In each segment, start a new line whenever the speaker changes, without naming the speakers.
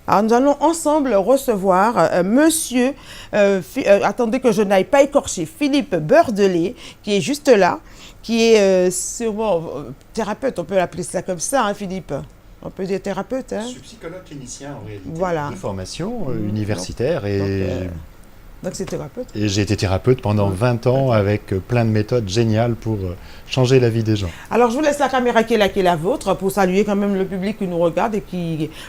Alors, nous allons ensemble recevoir monsieur, attendez que je n'aille pas écorcher, Philippe Beurdelet, qui est juste là, qui est sûrement thérapeute, on peut l'appeler ça comme ça, hein, Philippe? On peut dire thérapeute, hein?
Je suis psychologue clinicien en réalité.
Voilà.
De formation universitaire
donc c'est thérapeute.
Et j'ai été thérapeute pendant 20 ans avec plein de méthodes géniales pour changer la vie des gens.
Alors je vous laisse la caméra qui est la vôtre pour saluer quand même le public qui nous regarde et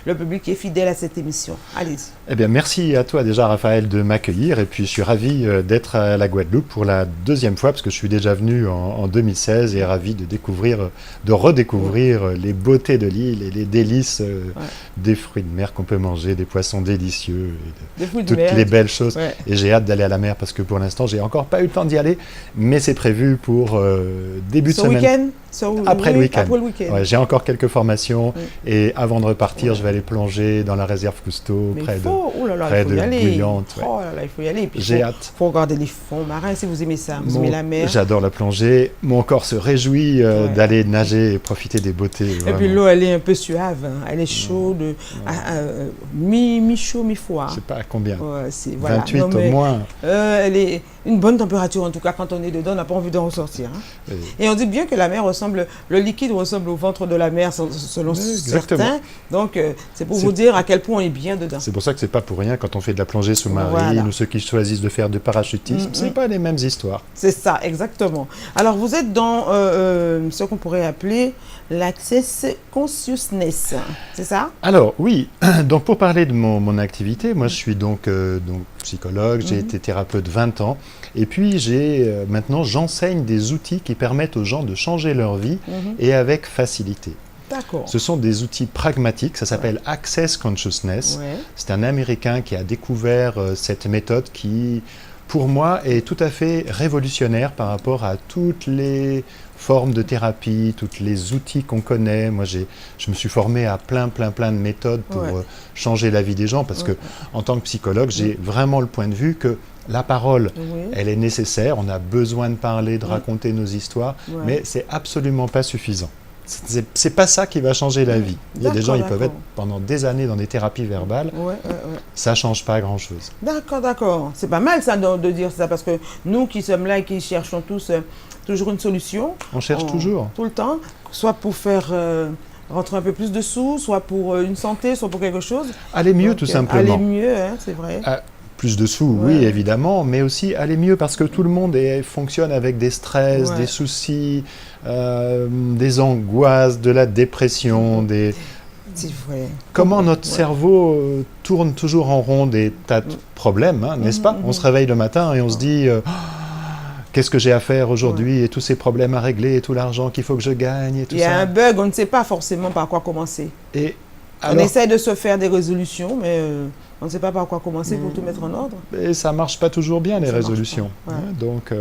le public qui est fidèle à cette émission. Allez-y.
Eh bien merci à toi déjà Raphaël de m'accueillir et puis je suis ravi d'être à la Guadeloupe pour la deuxième fois parce que je suis déjà venu en 2016 et ravi de redécouvrir les beautés de l'île et les délices des fruits de mer qu'on peut manger, des poissons délicieux, et toutes les belles choses. Ouais. Et j'ai hâte d'aller à la mer parce que pour l'instant, j'ai encore pas eu le temps d'y aller, mais c'est prévu pour début de semaine. Après le week-end. Ouais, j'ai encore quelques formations et avant de repartir, je vais aller plonger dans la réserve Cousteau, près de Bruyante.
Oh là là, il faut y aller.
J'ai hâte.
Il faut regarder les fonds marins si vous aimez ça. Vous aimez la mer.
J'adore la plongée. Mon corps se réjouit d'aller nager et profiter des beautés.
Et puis l'eau, elle est un peu suave. Hein. Elle est chaude, mi-chaud, mi-froid.
Je ne sais pas à combien.
Ouais,
28 au moins.
Elle est une bonne température en tout cas. Quand on est dedans, on n'a pas envie de ressortir. Hein. Oui. Et on dit bien que la mer le liquide ressemble au ventre de la mer selon certains. Donc c'est pour vous dire à quel point on est bien dedans.
C'est pour ça que c'est pas pour rien quand on fait de la plongée sous-marine ou ceux qui choisissent de faire du parachutisme, c'est pas les mêmes histoires.
C'est ça, exactement. Alors vous êtes dans ce qu'on pourrait appeler l'Access Consciousness, c'est ça?
Alors oui, donc pour parler de mon activité, moi je suis donc psychologue, j'ai été thérapeute 20 ans et puis maintenant j'enseigne des outils qui permettent aux gens de changer leur vie et avec facilité.
D'accord.
Ce sont des outils pragmatiques, ça s'appelle Access Consciousness. Ouais. C'est un Américain qui a découvert cette méthode qui, pour moi, est tout à fait révolutionnaire par rapport à toutes les formes de thérapie, tous les outils qu'on connaît. Moi, je me suis formé à plein de méthodes pour changer la vie des gens parce que, en tant que psychologue, j'ai vraiment le point de vue que la parole, elle est nécessaire. On a besoin de parler, de raconter nos histoires, mais c'est absolument pas suffisant. C'est pas ça qui va changer la vie. Il y a des gens, ils peuvent être pendant des années dans des thérapies verbales. Ça change pas grand-chose.
D'accord. C'est pas mal ça de dire ça parce que nous qui sommes là et qui cherchons tous toujours une solution.
On cherche toujours.
Tout le temps, soit pour faire rentrer un peu plus de sous, soit pour une santé, soit pour quelque chose.
Aller mieux tout simplement.
Aller mieux, hein, c'est vrai.
Plus de sous, oui, évidemment, mais aussi aller mieux parce que tout le monde fonctionne avec des stress, des soucis, des angoisses, de la dépression,
C'est vrai.
Comment notre cerveau tourne toujours en rond des tas de problèmes, hein, n'est-ce pas? On se réveille le matin et on se dit qu'est-ce que j'ai à faire aujourd'hui et tous ces problèmes à régler et tout l'argent qu'il faut que je gagne et tout ça.
Il y a un bug, on ne sait pas forcément par quoi commencer. On essaie de se faire des résolutions, mais on ne sait pas par quoi commencer pour tout mettre en ordre.
Et ça ne marche pas toujours bien, les résolutions. Donc,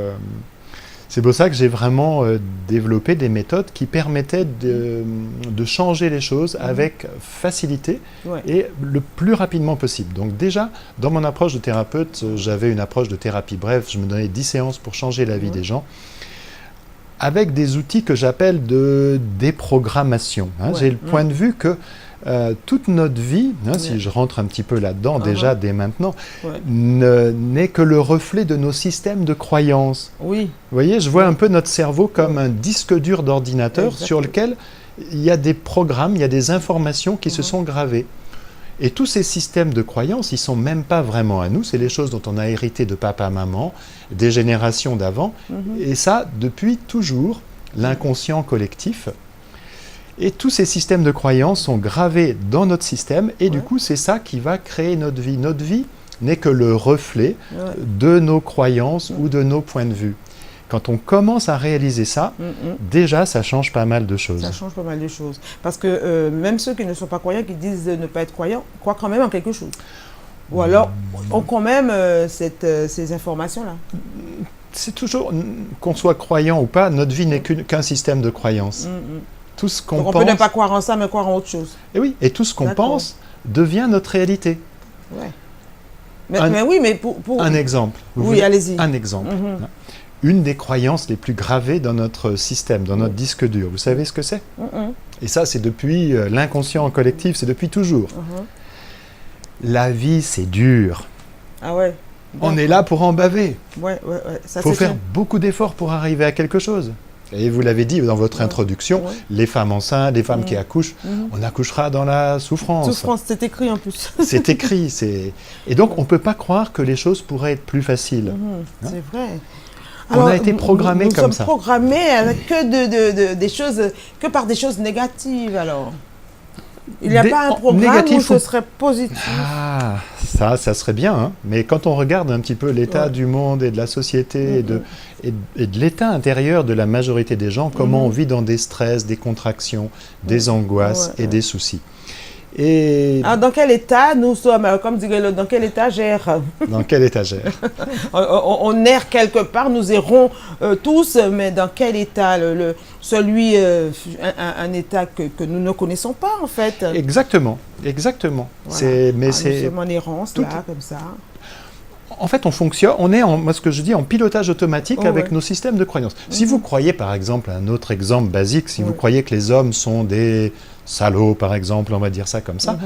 c'est pour ça que j'ai vraiment développé des méthodes qui permettaient de changer les choses avec facilité et le plus rapidement possible. Donc déjà, dans mon approche de thérapeute, j'avais une approche de thérapie brève. Je me donnais 10 séances pour changer la vie des gens avec des outils que j'appelle de déprogrammation. J'ai le point de vue que toute notre vie, si je rentre un petit peu là-dedans déjà dès maintenant, n'est que le reflet de nos systèmes de croyances.
Oui.
Vous voyez, je vois un peu notre cerveau comme un disque dur d'ordinateur sur lequel il y a des programmes, il y a des informations qui se sont gravées. Et tous ces systèmes de croyances, ils ne sont même pas vraiment à nous, c'est les choses dont on a hérité de papa, maman, des générations d'avant, et ça depuis toujours, l'inconscient collectif. Et tous ces systèmes de croyances sont gravés dans notre système et du coup, c'est ça qui va créer notre vie. Notre vie n'est que le reflet de nos croyances ou de nos points de vue. Quand on commence à réaliser ça, déjà, ça change pas mal de choses.
Ça change pas mal de choses. Parce que même ceux qui ne sont pas croyants, qui disent ne pas être croyants, croient quand même en quelque chose. Ou alors, ont quand même ces informations-là.
C'est toujours, qu'on soit croyant ou pas, notre vie n'est qu'un système de croyances. Tout ce qu'on
pense... on peut ne pas croire en ça, mais croire en autre chose.
Et oui, et tout ce qu'on pense devient notre réalité.
Ouais. Mais oui, mais pour...
Un exemple.
Oui, allez-y.
Un exemple. Une des croyances les plus gravées dans notre système, dans notre disque dur. Vous savez ce que c'est? Et ça, c'est depuis l'inconscient collectif, c'est depuis toujours. La vie, c'est dur.
Ah ouais.
On est là pour en baver.
Ouais.
Il faut faire beaucoup d'efforts pour arriver à quelque chose. Et vous l'avez dit dans votre introduction, les femmes enceintes, les femmes qui accouchent, on accouchera dans la souffrance.
Souffrance, c'est écrit en plus.
C'est écrit. Et donc, on ne peut pas croire que les choses pourraient être plus faciles.
C'est vrai.
Alors, on a été programmés comme ça.
Nous sommes programmés des choses, que par des choses négatives, alors. Il n'y a pas un programme où ce serait positif.
Ah, ça serait bien. Hein. Mais quand on regarde un petit peu l'état du monde et de la société et de l'état intérieur de la majorité des gens, comment on vit dans des stress, des contractions, des angoisses et des soucis. Et
alors, dans quel état nous sommes, comme dirait l'autre, dans quelle étagère?
Dans quelle étagère?
On erre quelque part, nous errons tous, mais dans quel état? Un état que nous ne connaissons pas, en fait.
Exactement.
Voilà. Nous sommes en errance, là, comme ça.
En fait, on est moi ce que je dis, en pilotage automatique avec nos systèmes de croyances. Si vous croyez, par exemple, un autre exemple basique, si vous croyez que les hommes sont des salauds, par exemple, on va dire ça comme ça,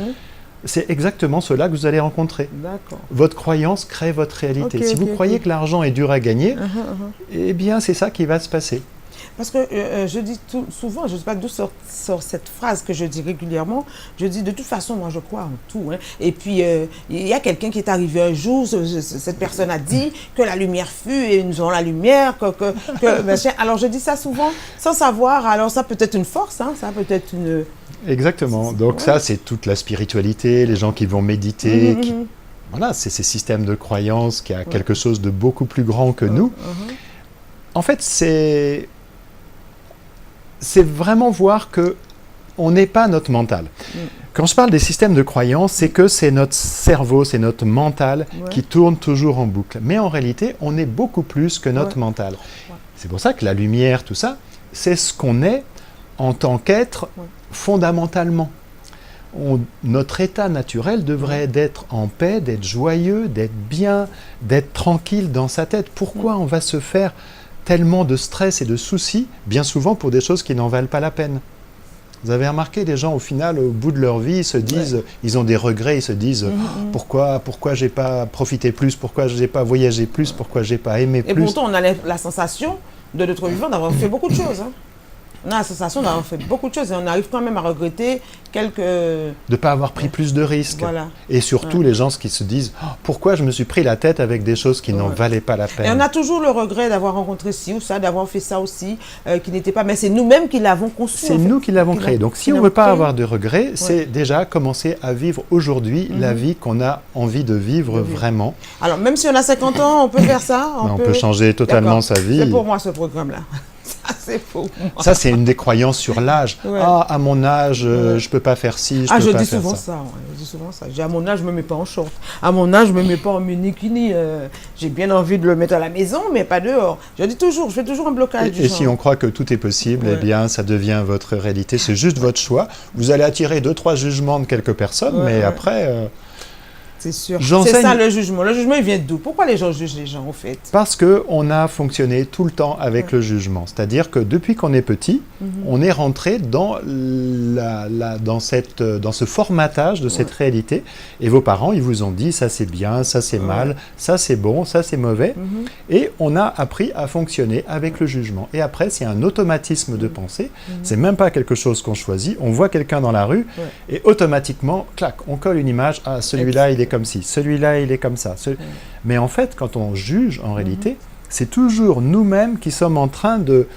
c'est exactement cela que vous allez rencontrer. Votre croyance crée votre réalité. Si vous croyez que l'argent est dur à gagner, eh bien, c'est ça qui va se passer.
Parce que je dis souvent, je ne sais pas d'où sort cette phrase que je dis régulièrement, je dis de toute façon, moi je crois en tout. Hein. Et puis, il y a quelqu'un qui est arrivé un jour, cette personne a dit que la lumière fut et nous avons la lumière. Alors je dis ça souvent sans savoir, alors ça peut être une force, hein, ça peut être une...
Exactement, donc ça c'est toute la spiritualité, les gens qui vont méditer, voilà, c'est ces systèmes de croyances qui a quelque chose de beaucoup plus grand que nous. En fait, c'est vraiment voir que on n'est pas notre mental. Quand je parle des systèmes de croyances, c'est que c'est notre cerveau, c'est notre mental qui tourne toujours en boucle. Mais en réalité, on est beaucoup plus que notre mental. C'est pour ça que la lumière, tout ça, c'est ce qu'on est en tant qu'être fondamentalement. Notre état naturel devrait d'être en paix, d'être joyeux, d'être bien, d'être tranquille dans sa tête. Pourquoi on va se faire tellement de stress et de soucis, bien souvent pour des choses qui n'en valent pas la peine? Vous avez remarqué, les gens, au final, au bout de leur vie, ils se disent, ils ont des regrets, ils se disent pourquoi j'ai pas profité plus, pourquoi j'ai pas voyagé plus, pourquoi j'ai pas aimé plus.
Et pourtant, on a la sensation de notre vivant d'avoir fait beaucoup de choses. Hein. On a la sensation d'avoir fait beaucoup de choses et on arrive quand même à regretter quelques... De
ne pas avoir pris plus de risques. Et surtout, les gens qui se disent pourquoi je me suis pris la tête avec des choses qui n'en valaient pas la peine.
Et on a toujours le regret d'avoir rencontré ci ou ça, d'avoir fait ça aussi, qui n'était pas... Mais c'est nous-mêmes qui l'avons conçu.
C'est nous qui l'avons créé. Donc si on ne veut pas avoir de regrets, c'est déjà commencer à vivre aujourd'hui la vie qu'on a envie de vivre vraiment.
Alors même si on a 50 ans, on peut faire ça.
On peut changer totalement sa vie.
C'est pour moi ce programme-là. Ça,
ça, c'est une des croyances sur l'âge. Ah, à mon âge, je ne peux pas faire ci, je peux pas faire ça.
Je dis souvent ça. À mon âge, je ne me mets pas en short. À mon âge, je ne me mets pas en mini-kini. J'ai bien envie de le mettre à la maison, mais pas dehors. Je fais toujours un blocage du
Et
genre.
si on croit que tout est possible, eh bien, ça devient votre réalité. C'est juste votre choix. Vous allez attirer 2-3 jugements de quelques personnes, mais après...
C'est sûr. C'est ça le jugement. Le jugement, il vient d'où? Pourquoi les gens jugent les gens, en fait?
Parce qu'on a fonctionné tout le temps avec le jugement. C'est-à-dire que depuis qu'on est petit, on est rentré dans ce formatage de cette réalité. Et vos parents, ils vous ont dit ça c'est bien, ça c'est mal, ça c'est bon, ça c'est mauvais. Et on a appris à fonctionner avec le jugement. Et après, c'est un automatisme de pensée. C'est même pas quelque chose qu'on choisit. On voit quelqu'un dans la rue et automatiquement, clac, on colle une image. Ah, celui-là, il est comme ci, celui-là, il est comme ça. Mais en fait, quand on juge, en réalité, c'est toujours nous-mêmes qui sommes en train de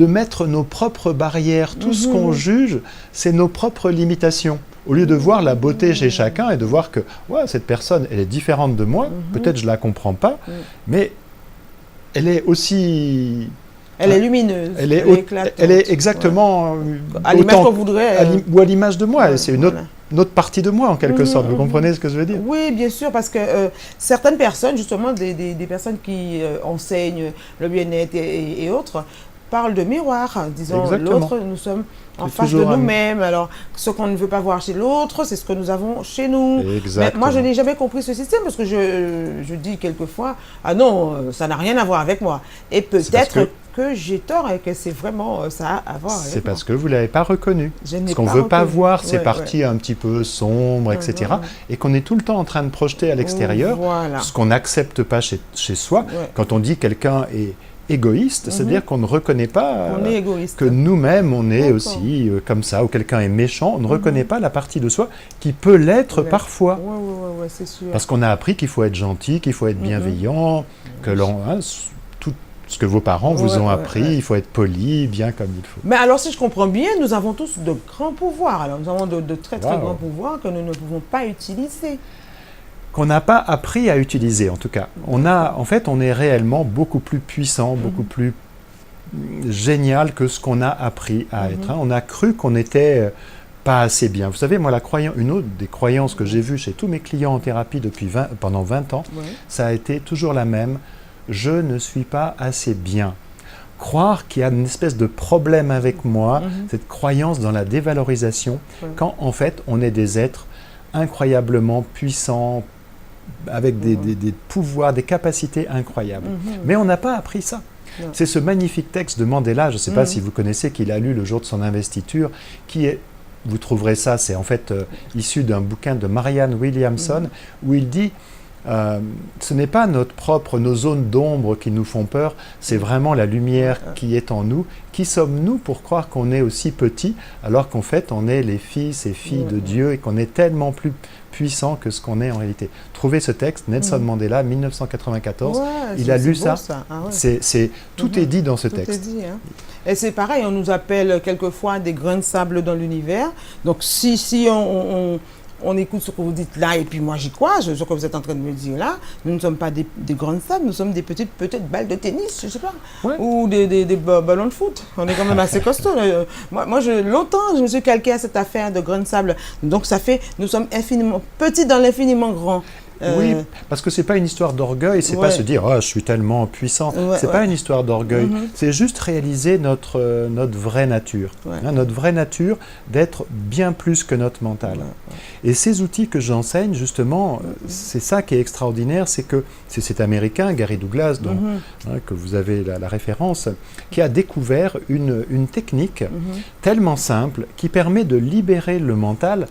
mettre nos propres barrières. Tout ce qu'on juge, c'est nos propres limitations. Au lieu de voir la beauté chez chacun et de voir que cette personne, elle est différente de moi, peut-être je ne la comprends pas, mais elle est aussi...
Elle est lumineuse, elle est éclatante.
Elle est exactement...
à l'image qu'on voudrait...
ou à l'image de moi, c'est une autre partie de moi en quelque sorte. Vous comprenez ce que je veux dire?
Oui, bien sûr, parce que certaines personnes, justement, des personnes qui enseignent le bien-être et autres, parlent de miroir. Disons, l'autre, nous sommes en face de nous-mêmes. Alors, ce qu'on ne veut pas voir chez l'autre, c'est ce que nous avons chez nous. Mais moi, je n'ai jamais compris ce système parce que je dis quelquefois, ah non, ça n'a rien à voir avec moi. Et peut-être que j'ai tort et que c'est vraiment ça à voir.
C'est parce que vous ne l'avez pas reconnu. Parce qu'on ne veut pas voir ces parties un petit peu sombres, etc. Et qu'on est tout le temps en train de projeter à l'extérieur ce qu'on n'accepte pas chez soi. Quand on dit quelqu'un est égoïste, c'est-à-dire qu'on ne reconnaît pas que nous-mêmes on est aussi comme ça, ou quelqu'un est méchant, on ne reconnaît pas la partie de soi qui peut l'être parfois.
C'est sûr.
Parce qu'on a appris qu'il faut être gentil, qu'il faut être bienveillant, que tout ce que vos parents vous ont appris, il faut être poli, bien comme il faut.
Mais alors si je comprends bien, nous avons tous de grands pouvoirs. Alors nous avons de très très grands pouvoirs que nous ne pouvons pas utiliser.
Qu'on n'a pas appris à utiliser, en tout cas. En fait, on est réellement beaucoup plus puissant, beaucoup plus génial que ce qu'on a appris à être. On a cru qu'on n'était pas assez bien. Vous savez, moi, une autre des croyances que j'ai vues chez tous mes clients en thérapie pendant 20 ans, ça a été toujours la même. Je ne suis pas assez bien. Croire qu'il y a une espèce de problème avec moi, cette croyance dans la dévalorisation, quand en fait, on est des êtres incroyablement puissants, avec des pouvoirs, des capacités incroyables. Mais on n'a pas appris ça. C'est ce magnifique texte de Mandela, je ne sais pas si vous connaissez, qu'il a lu le jour de son investiture, qui est, vous trouverez ça, c'est en fait issu d'un bouquin de Marianne Williamson, où il dit ce n'est pas nos zones d'ombre qui nous font peur, c'est vraiment la lumière qui est en nous. Qui sommes-nous pour croire qu'on est aussi petit, alors qu'en fait on est les fils et filles de Dieu et qu'on est tellement plus puissant que ce qu'on est en réalité. Trouvez ce texte, Nelson Mandela, 1994, il a lu ça. Tout est dit dans ce texte.
Est dit, hein. Et c'est pareil, on nous appelle quelquefois des grains de sable dans l'univers. Donc si on écoute ce que vous dites là, et puis moi j'y crois, ce que vous êtes en train de me dire là, nous ne sommes pas des grains de sable, nous sommes des petites peut-être balles de tennis, je ne sais pas, ou des ballons de foot. On est quand même assez costaud. Longtemps, je me suis calqué à cette affaire de grains de sable. Donc ça fait, nous sommes infiniment petits dans l'infiniment grand.
Oui, parce que c'est pas une histoire d'orgueil, c'est pas se dire je suis tellement puissant. C'est pas une histoire d'orgueil. C'est juste réaliser notre vraie nature, notre vraie nature d'être bien plus que notre mental. Et ces outils que j'enseigne justement, c'est ça qui est extraordinaire, c'est que c'est cet Américain Gary Douglas, que vous avez la référence, qui a découvert une technique tellement simple qui permet de libérer le mental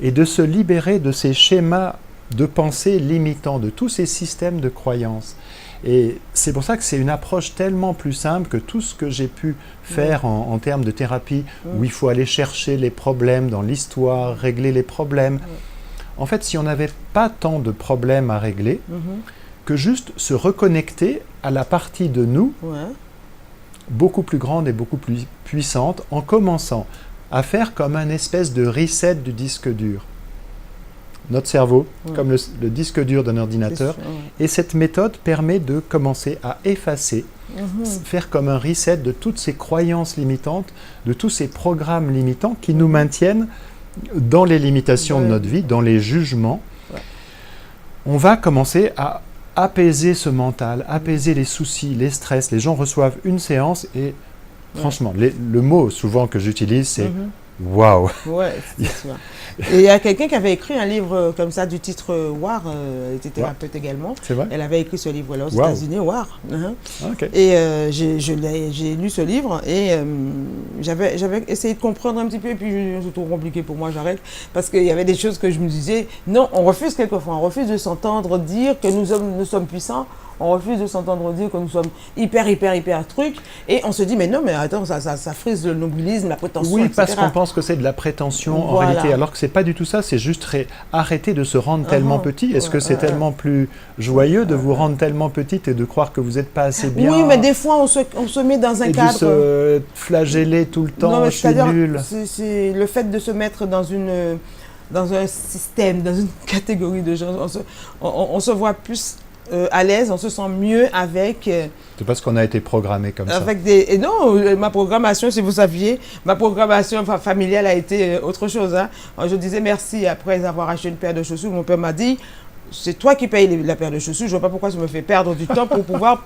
et de se libérer de ces schémas de pensée limitants, de tous ces systèmes de croyances. Et c'est pour ça que c'est une approche tellement plus simple que tout ce que j'ai pu faire en termes de thérapie, où il faut aller chercher les problèmes dans l'histoire, régler les problèmes. En fait, si on n'avait pas tant de problèmes à régler, que juste se reconnecter à la partie de nous, beaucoup plus grande et beaucoup plus puissante, en commençant à faire comme un espèce de reset du disque dur. Notre cerveau, comme le disque dur d'un ordinateur. Et cette méthode permet de commencer à effacer, faire comme un reset de toutes ces croyances limitantes, de tous ces programmes limitants qui nous maintiennent dans les limitations de notre vie, dans les jugements. On va commencer à apaiser ce mental, apaiser les soucis, les stress. Les gens reçoivent une séance et franchement, le mot souvent que j'utilise, c'est waouh.
Ouais, c'est sûr. Et il y a quelqu'un qui avait écrit un livre comme ça du titre War, elle était thérapeute également.
C'est vrai?
Elle avait écrit ce livre-là aux États-Unis, War.
Okay.
Et j'ai lu ce livre et j'avais essayé de comprendre un petit peu et puis c'est trop compliqué pour moi, j'arrête. Parce qu'il y avait des choses que je me disais, non, on refuse quelquefois, on refuse de s'entendre dire que nous sommes puissants. On refuse de s'entendre dire que nous sommes hyper truc. Et on se dit, mais non, mais attends, ça frise le nobilisme, la prétention,
oui,
etc.
parce qu'on pense que c'est de la prétention en réalité, alors que c'est pas du tout ça. C'est juste arrêter de se rendre tellement petit. Est-ce que c'est tellement plus joyeux de vous rendre tellement petite et de croire que vous n'êtes pas assez bien?
Oui, mais des fois, on se met dans un cadre...
Et de se flageller tout le temps, je suis nul.
C'est le fait de se mettre dans un système, dans une catégorie de gens. On se voit plus... à l'aise, on se sent mieux avec...
c'est parce qu'on a été programmé comme ça.
Et non, ma programmation, si vous saviez, ma programmation familiale a été autre chose. Hein. Je disais merci après avoir acheté une paire de chaussures. Mon père m'a dit, c'est toi qui payes la paire de chaussures. Je ne vois pas pourquoi ça me fait perdre du temps pour pouvoir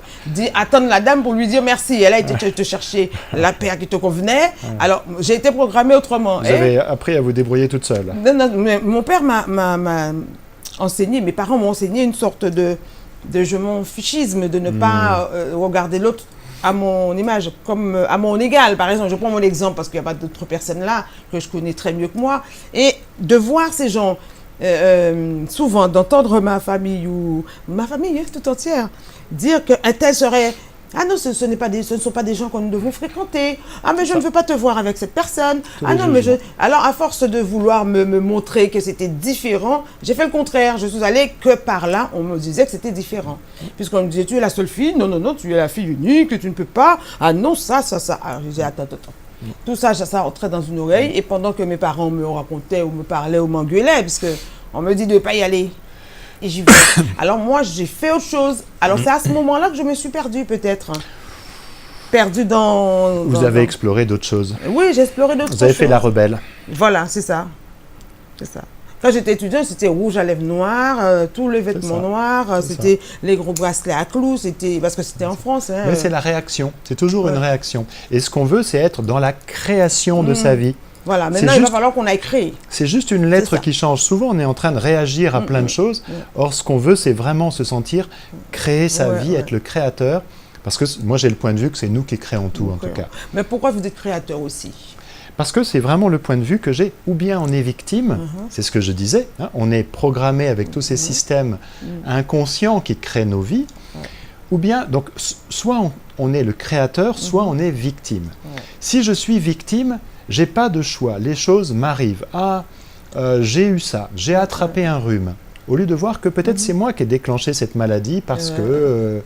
attendre la dame pour lui dire merci. Elle a été te chercher la paire qui te convenait. Alors, j'ai été programmée autrement.
Vous avez appris à vous débrouiller toute seule.
Non, mais mon père m'a enseigné, mes parents m'ont enseigné une sorte de je m'en fichisme, de ne pas regarder l'autre à mon image, comme à mon égal. Par exemple, je prends mon exemple parce qu'il n'y a pas d'autres personnes là que je connais très mieux que moi. Et de voir ces gens, souvent d'entendre ma famille tout entière dire qu'un tel serait... Ah non, ce ne sont pas des gens que nous devons fréquenter. Ah, mais je ne veux pas te voir avec cette personne. Ah non, mais Alors, à force de vouloir me montrer que c'était différent, j'ai fait le contraire. Je suis allée que par là, on me disait que c'était différent. Puisqu'on me disait, tu es la seule fille. Non, non, non, tu es la fille unique, tu ne peux pas. Ah non, ça. Alors, je disais, attends. Tout ça, ça rentrait dans une oreille. Et pendant que mes parents me racontaient ou me parlaient ou m'engueulaient, parce qu'on me dit de ne pas y aller. Et j'y vais. Alors moi, j'ai fait autre chose. Alors c'est à ce moment-là que je me suis perdue peut-être. Perdue dans...
Vous avez exploré d'autres choses.
Oui, j'ai exploré d'autres choses.
Vous avez fait la rebelle.
Voilà, c'est ça. C'est ça. Quand j'étais étudiante, c'était rouge à lèvres noires, tous les vêtements noirs, c'était les gros bracelets à clous, parce que c'était en France. Hein.
Mais c'est la réaction, c'est toujours une réaction. Et ce qu'on veut, c'est être dans la création de sa vie.
Voilà, maintenant il va falloir qu'on aille créer.
C'est juste une lettre qui change. Souvent, on est en train de réagir à plein de choses. Or, ce qu'on veut, c'est vraiment se sentir créer sa vie, être le créateur. Parce que moi, j'ai le point de vue que c'est nous qui créons tout, en tout cas.
Mais pourquoi vous êtes créateur aussi?
Parce que c'est vraiment le point de vue que j'ai. Ou bien on est victime, c'est ce que je disais, hein, on est programmé avec tous ces systèmes inconscients qui créent nos vies. Ou bien, donc, soit on est le créateur, soit on est victime. Si je suis victime, j'ai pas de choix, les choses m'arrivent. Ah, j'ai eu ça, j'ai attrapé un rhume. Au lieu de voir que peut-être c'est moi qui ai déclenché cette maladie parce que,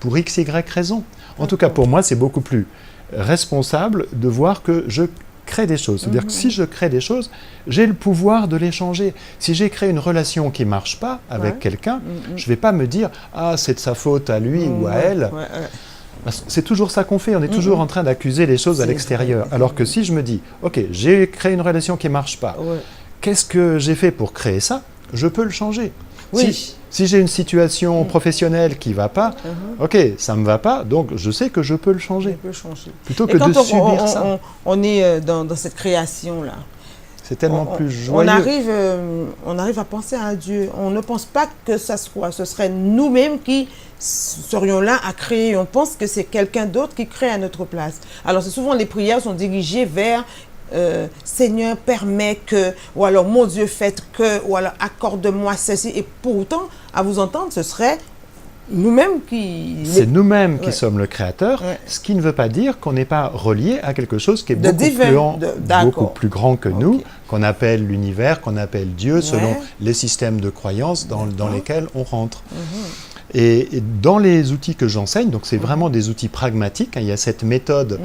pour x, y raison. En tout cas, pour moi, c'est beaucoup plus responsable de voir que je crée des choses. C'est-à-dire que si je crée des choses, j'ai le pouvoir de les changer. Si j'ai créé une relation qui ne marche pas avec quelqu'un, je ne vais pas me dire « Ah, c'est de sa faute à lui ou à elle ». C'est toujours ça qu'on fait, on est toujours en train d'accuser les choses à l'extérieur. Alors que si je me dis, ok, j'ai créé une relation qui ne marche pas, qu'est-ce que j'ai fait pour créer ça? Je peux le changer. Si j'ai une situation professionnelle qui ne va pas, ok, ça ne me va pas, donc je sais que je peux le changer. Plutôt que de subir ça.
On est dans cette création-là.
C'est tellement plus joyeux.
On arrive à penser à Dieu. On ne pense pas que ce serait nous-mêmes qui serions là à créer. On pense que c'est quelqu'un d'autre qui crée à notre place. Alors, c'est souvent les prières sont dirigées vers Seigneur, permets que, ou alors mon Dieu, faites que, ou alors accorde-moi ceci. Et pourtant, à vous entendre, ce serait nous-mêmes qui...
C'est nous-mêmes qui sommes le créateur, ce qui ne veut pas dire qu'on n'est pas relié à quelque chose qui est beaucoup plus grand que nous, qu'on appelle l'univers, qu'on appelle Dieu, selon les systèmes de croyances dans lesquels on rentre. Et dans les outils que j'enseigne, donc c'est vraiment des outils pragmatiques, hein, il y a cette méthode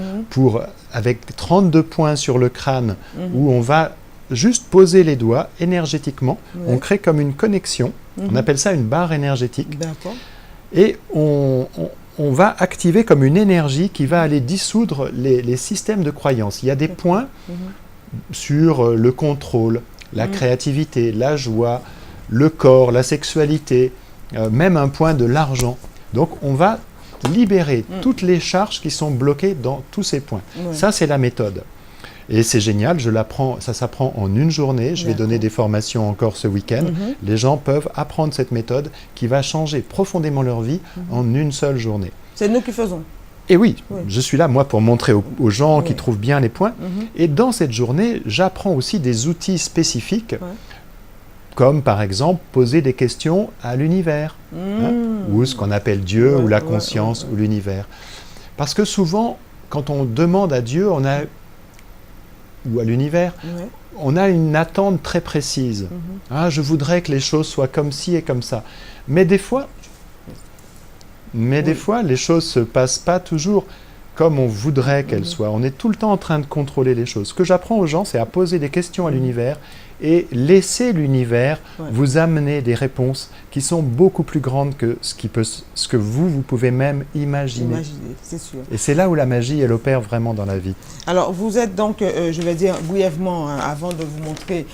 avec 32 points sur le crâne, où on va juste poser les doigts énergétiquement, on crée comme une connexion, on appelle ça une barre énergétique. Et on va activer comme une énergie qui va aller dissoudre les systèmes de croyances. Il y a des points sur le contrôle, la créativité, la joie, le corps, la sexualité, même un point de l'argent. Donc on va libérer toutes les charges qui sont bloquées dans tous ces points. Ça, c'est la méthode. Et c'est génial, ça s'apprend en une journée. Je vais donner des formations encore ce week-end. Les gens peuvent apprendre cette méthode qui va changer profondément leur vie en une seule journée.
C'est nous qui faisons.
Et oui, je suis là, moi, pour montrer aux gens qui trouvent bien les points. Et dans cette journée, j'apprends aussi des outils spécifiques, comme par exemple poser des questions à l'univers, ou ce qu'on appelle Dieu, ou la conscience, ou l'univers. Parce que souvent, quand on demande à Dieu, ou à l'univers, on a une attente très précise. Ah, je voudrais que les choses soient comme ci et comme ça. Mais des fois, les choses ne se passent pas toujours comme on voudrait qu'elles soient. On est tout le temps en train de contrôler les choses. Ce que j'apprends aux gens, c'est à poser des questions à l'univers et laisser l'univers vous amener des réponses qui sont beaucoup plus grandes que ce que vous pouvez même imaginer.
C'est sûr.
Et c'est là où la magie, elle opère vraiment dans la vie.
Alors, vous êtes donc, je vais dire brièvement, avant de vous montrer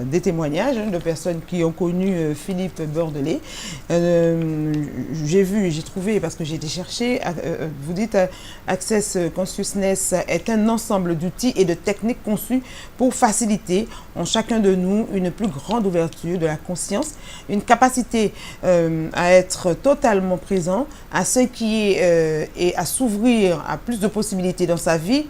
des témoignages de personnes qui ont connu Philippe Bordelais. J'ai trouvé, parce que j'ai été chercher, vous dites Access Consciousness est un ensemble d'outils et de techniques conçus pour faciliter en chacun de de nous une plus grande ouverture de la conscience, une capacité à être totalement présent à ce qui est et à s'ouvrir à plus de possibilités dans sa vie.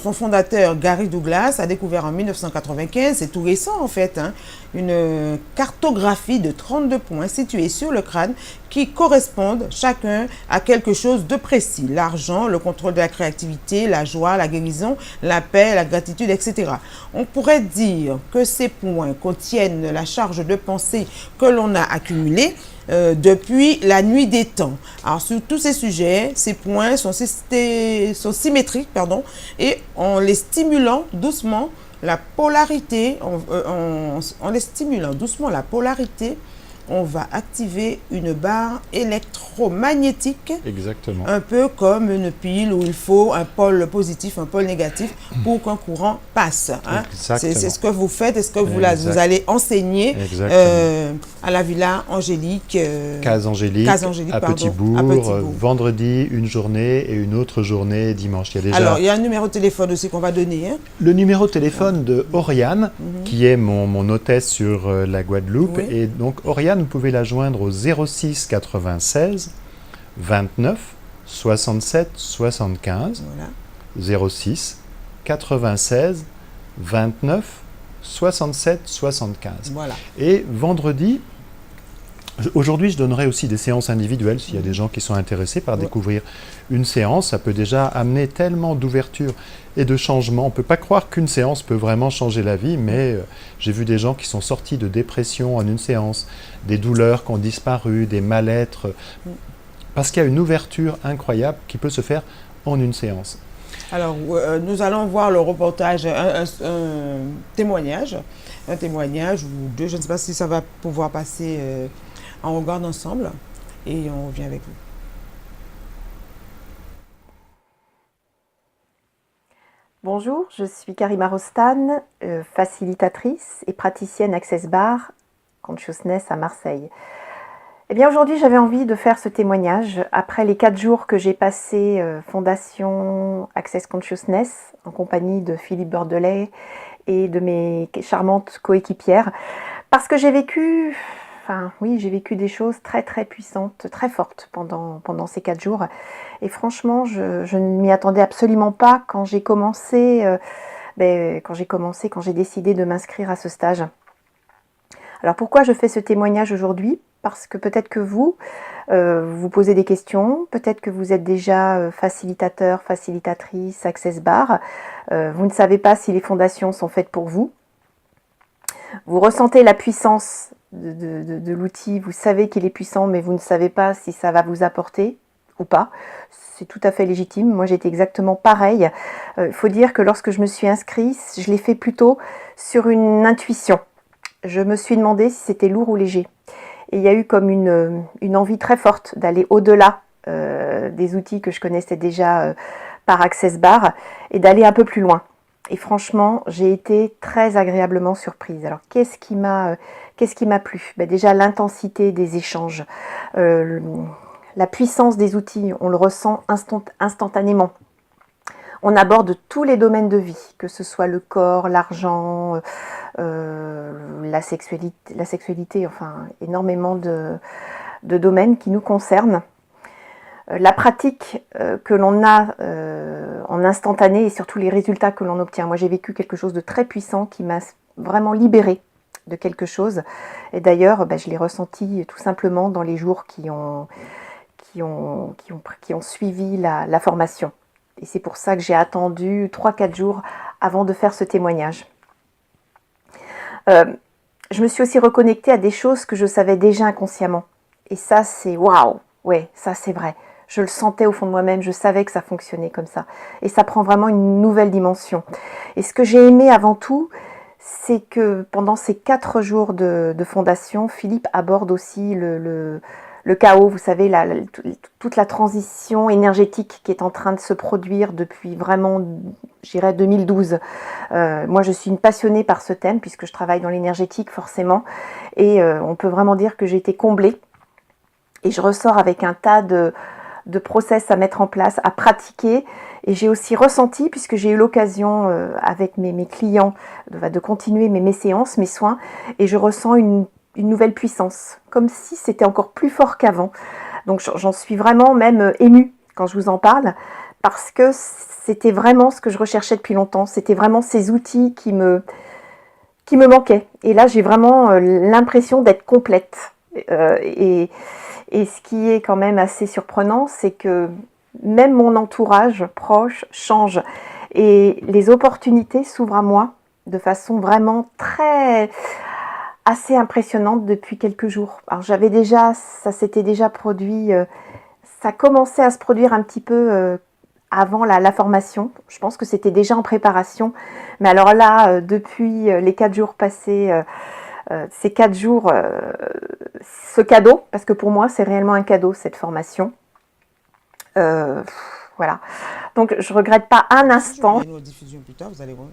Son fondateur, Gary Douglas, a découvert en 1995, c'est tout récent en fait, hein, une cartographie de 32 points situés sur le crâne qui correspondent chacun à quelque chose de précis. L'argent, le contrôle de la créativité, la joie, la guérison, la paix, la gratitude, etc. On pourrait dire que ces points contiennent la charge de pensée que l'on a accumulée depuis la nuit des temps. Alors sur tous ces sujets, ces points sont symétriques, et en les stimulant doucement la polarité, en les stimulant doucement la polarité, on va activer une barre électromagnétique.
Exactement.
Un peu comme une pile où il faut un pôle positif, un pôle négatif pour qu'un courant passe. Hein. C'est ce que vous faites et ce que vous allez enseigner à la Villa Angélique.
Case Angélique, à Petit-Bourg. Vendredi, une journée et une autre journée dimanche. Il y a déjà...
Alors, il y a un numéro de téléphone aussi qu'on va donner. Hein.
Le numéro de téléphone de Oriane, qui est mon hôtesse sur la Guadeloupe. Oui. Et donc, Oriane, vous pouvez la joindre au 06 96 29 67 75. Voilà. 06 96 29 67 75.
Voilà.
Et vendredi, aujourd'hui, je donnerai aussi des séances individuelles s'il y a des gens qui sont intéressés par découvrir une séance. Ça peut déjà amener tellement d'ouverture et de changement. On ne peut pas croire qu'une séance peut vraiment changer la vie, mais j'ai vu des gens qui sont sortis de dépression en une séance, des douleurs qui ont disparu, des mal-être, parce qu'il y a une ouverture incroyable qui peut se faire en une séance.
Alors, nous allons voir le reportage, un témoignage ou deux, je ne sais pas si ça va pouvoir passer, on regarde ensemble et on revient avec vous.
Bonjour, je suis Karima Rostan, facilitatrice et praticienne Access Bar Consciousness à Marseille. Eh bien aujourd'hui j'avais envie de faire ce témoignage après les 4 jours que j'ai passé Fondation Access Consciousness en compagnie de Philippe Bordelais et de mes charmantes coéquipières, parce que j'ai vécu des choses très très puissantes, très fortes pendant ces 4 jours. Et franchement, je ne m'y attendais absolument pas quand j'ai décidé de m'inscrire à ce stage. Alors pourquoi je fais ce témoignage aujourd'hui ? Parce que peut-être que vous vous posez des questions, peut-être que vous êtes déjà facilitateur, facilitatrice, Access Bar. Vous ne savez pas si les fondations sont faites pour vous. Vous ressentez la puissance de l'outil, vous savez qu'il est puissant, mais vous ne savez pas si ça va vous apporter ou pas. C'est tout à fait légitime. Moi, j'étais exactement pareil. Il faut dire que lorsque je me suis inscrite, je l'ai fait plutôt sur une intuition. Je me suis demandé si c'était lourd ou léger. Et il y a eu comme une envie très forte d'aller au-delà des outils que je connaissais déjà par Access Bar et d'aller un peu plus loin. Et franchement, j'ai été très agréablement surprise. Alors, qu'est-ce qui m'a plu ? Déjà, l'intensité des échanges, la puissance des outils, on le ressent instantanément. On aborde tous les domaines de vie, que ce soit le corps, l'argent, la sexualité, enfin, énormément de domaines qui nous concernent. La pratique que l'on a en instantané et surtout les résultats que l'on obtient. Moi, j'ai vécu quelque chose de très puissant qui m'a vraiment libérée de quelque chose. Et d'ailleurs, je l'ai ressenti tout simplement dans les jours qui ont suivi la formation. Et c'est pour ça que j'ai attendu 3-4 jours avant de faire ce témoignage. Je me suis aussi reconnectée à des choses que je savais déjà inconsciemment. Et ça, c'est waouh! Ouais, ça c'est vrai. Je le sentais au fond de moi-même, je savais que ça fonctionnait comme ça. Et ça prend vraiment une nouvelle dimension. Et ce que j'ai aimé avant tout, c'est que pendant ces 4 jours de fondation, Philippe aborde aussi le chaos, vous savez, toute la transition énergétique qui est en train de se produire depuis vraiment, je dirais, 2012. Moi, je suis une passionnée par ce thème, puisque je travaille dans l'énergétique, forcément. Et on peut vraiment dire que j'ai été comblée. Et je ressors avec un tas de process à mettre en place, à pratiquer. Et j'ai aussi ressenti, puisque j'ai eu l'occasion avec mes clients de continuer mes séances, mes soins, et je ressens une nouvelle puissance, comme si c'était encore plus fort qu'avant. Donc j'en suis vraiment même émue quand je vous en parle, parce que c'était vraiment ce que je recherchais depuis longtemps. C'était vraiment ces outils qui me manquaient. Et là, j'ai vraiment l'impression d'être complète. Et ce qui est quand même assez surprenant, c'est que même mon entourage proche change. Et les opportunités s'ouvrent à moi de façon vraiment assez impressionnante depuis quelques jours. Alors ça s'était déjà produit, ça commençait à se produire un petit peu avant la formation. Je pense que c'était déjà en préparation. Mais alors là, depuis les 4 jours passés, ces 4 jours, ce cadeau, parce que pour moi c'est réellement un cadeau cette formation. Voilà. Donc je regrette pas un instant.
Il y a une rediffusion plus tard, vous allez voir.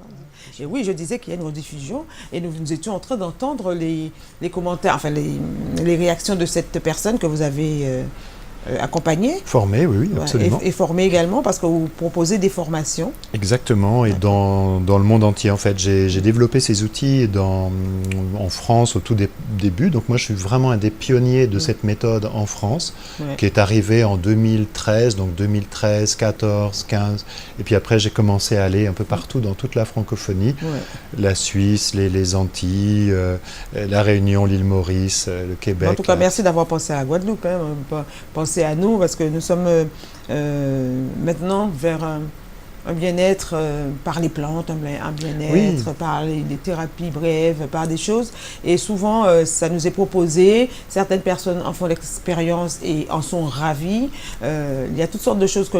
Et oui, je disais qu'il y a une rediffusion et nous étions en train d'entendre les commentaires, enfin les réactions de cette personne que vous avez accompagnée.
Formée, oui, absolument.
Et formée également parce que vous proposez des formations.
Exactement, et dans le monde entier en fait. J'ai développé ces outils en France au tout début, donc moi je suis vraiment un des pionniers de cette méthode en France, qui est arrivée en 2013, donc 2013, 14, 15, et puis après j'ai commencé à aller un peu partout dans toute la francophonie, la Suisse, les Antilles, la Réunion, l'île Maurice, le Québec.
En tout cas, merci d'avoir pensé à la Guadeloupe, pensé à nous, parce que nous sommes maintenant vers un bien-être par les plantes, un bien-être par les thérapies brèves, par des choses. Et souvent, ça nous est proposé. Certaines personnes en font l'expérience et en sont ravies. Il y a toutes sortes de choses que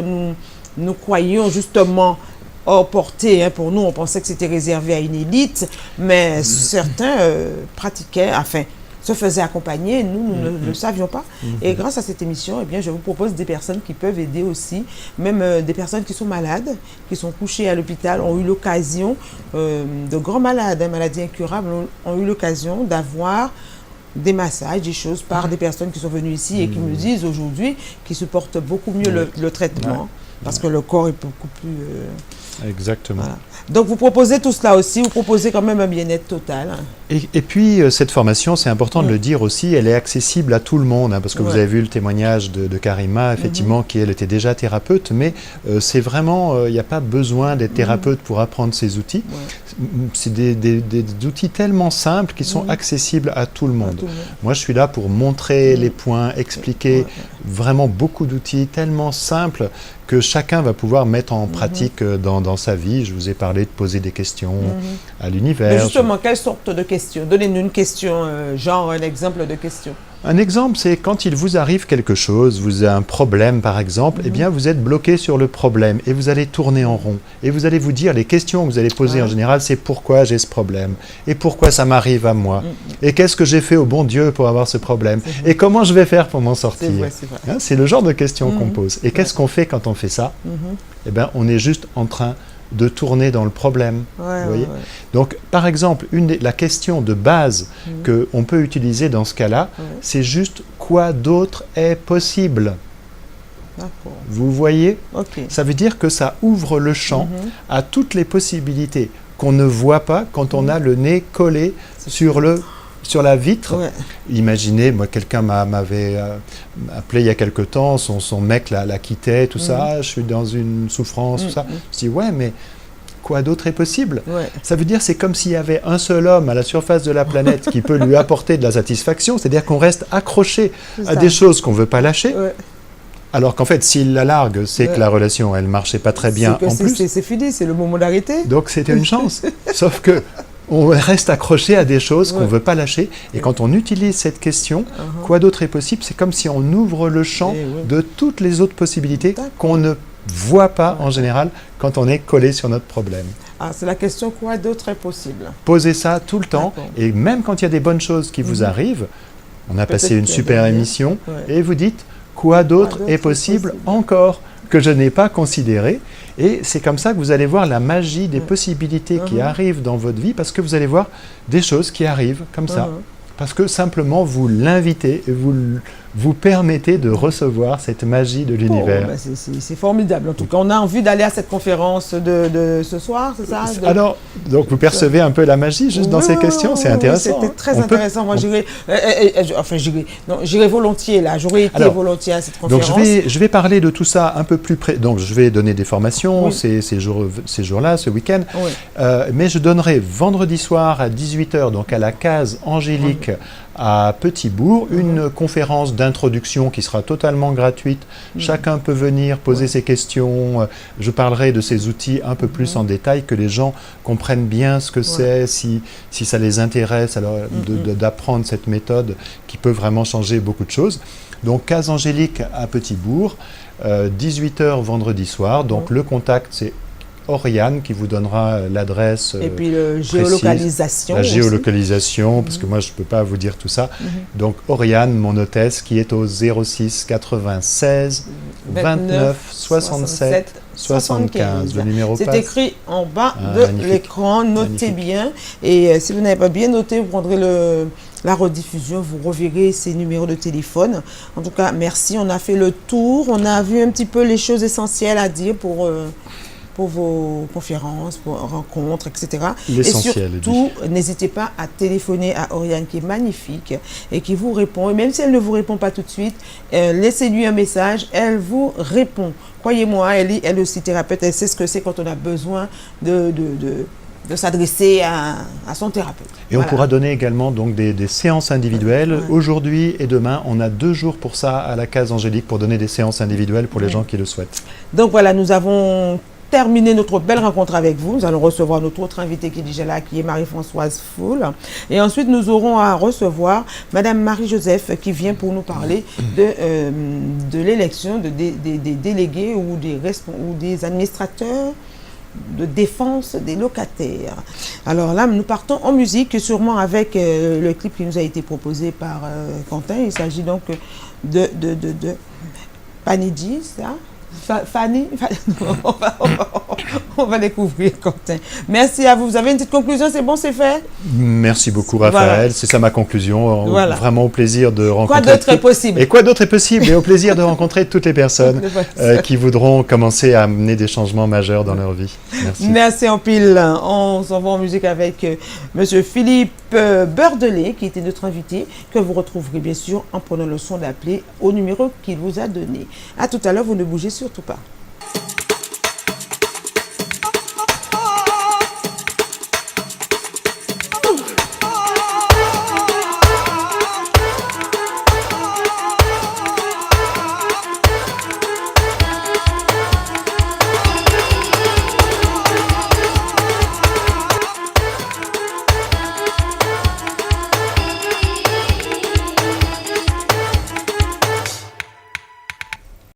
nous croyions justement hors portée. Pour nous, on pensait que c'était réservé à une élite, mais certains pratiquaient, se faisaient accompagner, nous ne le savions pas. Et grâce à cette émission, eh bien, je vous propose des personnes qui peuvent aider aussi, même des personnes qui sont malades, qui sont couchées à l'hôpital, ont eu l'occasion, de grands malades, maladies incurables, ont eu l'occasion d'avoir des massages, des choses par des personnes qui sont venues ici et qui me disent aujourd'hui qu'ils supportent beaucoup mieux le traitement, parce que le corps est beaucoup plus...
Exactement.
Voilà. Donc vous proposez tout cela aussi, vous proposez quand même un bien-être total.
Et puis cette formation, c'est important de le dire aussi, elle est accessible à tout le monde, parce que vous avez vu le témoignage de Karima, effectivement, qui elle était déjà thérapeute, mais c'est vraiment, il n'y a pas besoin d'être thérapeute pour apprendre ces outils. C'est des outils tellement simples qui sont accessibles à tout le monde. Moi, je suis là pour montrer les points, expliquer vraiment beaucoup d'outils tellement simples que chacun va pouvoir mettre en pratique dans sa vie. Je vous ai parlé de poser des questions à l'univers.
Mais justement, quelle sorte de questions? Donnez-nous une question, genre un exemple de question.
Un exemple, c'est quand il vous arrive quelque chose, vous avez un problème par exemple, eh bien vous êtes bloqué sur le problème et vous allez tourner en rond. Et vous allez vous dire, les questions que vous allez poser en général, c'est pourquoi j'ai ce problème? Et pourquoi ça m'arrive à moi? Et qu'est-ce que j'ai fait au bon Dieu pour avoir ce problème? Et comment je vais faire pour m'en sortir? C'est le genre de questions qu'on pose. Et qu'est-ce qu'on fait quand on fait ça? Eh bien, on est juste en train de tourner dans le problème. Vous voyez. Donc, par exemple, la question de base qu'on peut utiliser dans ce cas-là, c'est juste quoi d'autre est possible. Vous voyez? Ça veut dire que ça ouvre le champ à toutes les possibilités qu'on ne voit pas quand on a le nez collé sur la vitre. Imaginez, moi, quelqu'un m'avait appelé il y a quelque temps, son mec la quittait, tout ça, je suis dans une souffrance, tout ça. Je me dis, ouais, mais quoi d'autre est possible? Ça veut dire, c'est comme s'il y avait un seul homme à la surface de la planète qui peut lui apporter de la satisfaction, c'est-à-dire qu'on reste accroché à des choses qu'on ne veut pas lâcher. Alors qu'en fait, s'il la largue, c'est que la relation, elle ne marchait pas très bien en plus.
C'est fini, c'est le moment d'arrêter.
Donc c'était une chance. Sauf que on reste accroché à des choses qu'on ne veut pas lâcher. Et quand on utilise cette question, quoi d'autre est possible, c'est comme si on ouvre le champ de toutes les autres possibilités qu'on ne voit pas en général quand on est collé sur notre problème.
C'est la question, quoi d'autre est possible?
Posez ça tout le temps. Et même quand il y a des bonnes choses qui vous arrivent, on a passé une super émission, et vous dites, quoi d'autre est possible encore que je n'ai pas considéré? Et c'est comme ça que vous allez voir la magie des possibilités qui arrivent dans votre vie, parce que vous allez voir des choses qui arrivent comme ça. Parce que simplement vous l'invitez, vous permettez de recevoir cette magie de l'univers.
Oh, bah c'est formidable. En tout cas, on a envie d'aller à cette conférence de ce soir, c'est ça?
Alors, donc vous percevez un peu la magie juste dans ces questions, c'est intéressant.
C'était très intéressant. Moi, j'irai volontiers là. J'aurais été volontiers à cette conférence.
Donc, je vais parler de tout ça un peu plus près. Donc, je vais donner des formations ces jours-là, ce week-end. Oui. Mais je donnerai vendredi soir à 18h, donc à la case Angélique, à Petit-Bourg, une conférence d'introduction qui sera totalement gratuite. Chacun peut venir poser ses questions. Je parlerai de ces outils un peu plus en détail, que les gens comprennent bien ce que c'est, si ça les intéresse, alors d'apprendre cette méthode qui peut vraiment changer beaucoup de choses. Donc, case Angélique à Petit-Bourg, 18h vendredi soir. Donc, le contact, c'est Oriane qui vous donnera l'adresse.
Et puis géolocalisation.
La géolocalisation, parce que moi je ne peux pas vous dire tout ça. Donc Oriane, mon hôtesse, qui est au 06 96 29 67 75. Le numéro passe.
C'est écrit en bas de l'écran, notez bien. Et si vous n'avez pas bien noté, vous prendrez la rediffusion, vous reverrez ces numéros de téléphone. En tout cas, merci, on a fait le tour, on a vu un petit peu les choses essentielles à dire pour vos conférences, pour rencontres, etc. Et surtout, n'hésitez pas à téléphoner à Oriane, qui est magnifique et qui vous répond. Et même si elle ne vous répond pas tout de suite, laissez-lui un message, elle vous répond. Croyez-moi, elle est aussi thérapeute, elle sait ce que c'est quand on a besoin de s'adresser à son thérapeute.
Et on pourra donner également donc des séances individuelles. Aujourd'hui et demain, on a 2 jours pour ça à la case Angélique, pour donner des séances individuelles pour les gens qui le souhaitent.
Donc voilà, nous avons terminé notre belle rencontre avec vous. Nous allons recevoir notre autre invitée qui est déjà là, qui est Marie-Françoise Foul. Et ensuite, nous aurons à recevoir Madame Marie-Joseph, qui vient pour nous parler de l'élection des délégués ou des administrateurs de défense des locataires. Alors là, nous partons en musique, sûrement avec le clip qui nous a été proposé par Quentin. Il s'agit donc de Panidi, ça. Fanny, on va découvrir, Quentin. Merci à vous. Vous avez une petite conclusion, c'est bon, c'est fait?
Merci beaucoup, Raphaël. Voilà. C'est ça ma conclusion. Voilà. Vraiment au plaisir de rencontrer...
Quoi d'autre est possible?
Et quoi d'autre est possible? Et au plaisir de rencontrer toutes les personnes qui voudront commencer à amener des changements majeurs dans leur vie. Merci.
Merci en pile. On s'en va en musique avec Monsieur Philippe Beurdelet, qui était notre invité, que vous retrouverez bien sûr en prenant le soin d'appeler au numéro qu'il vous a donné. À tout à l'heure, vous ne bougez surtout pas.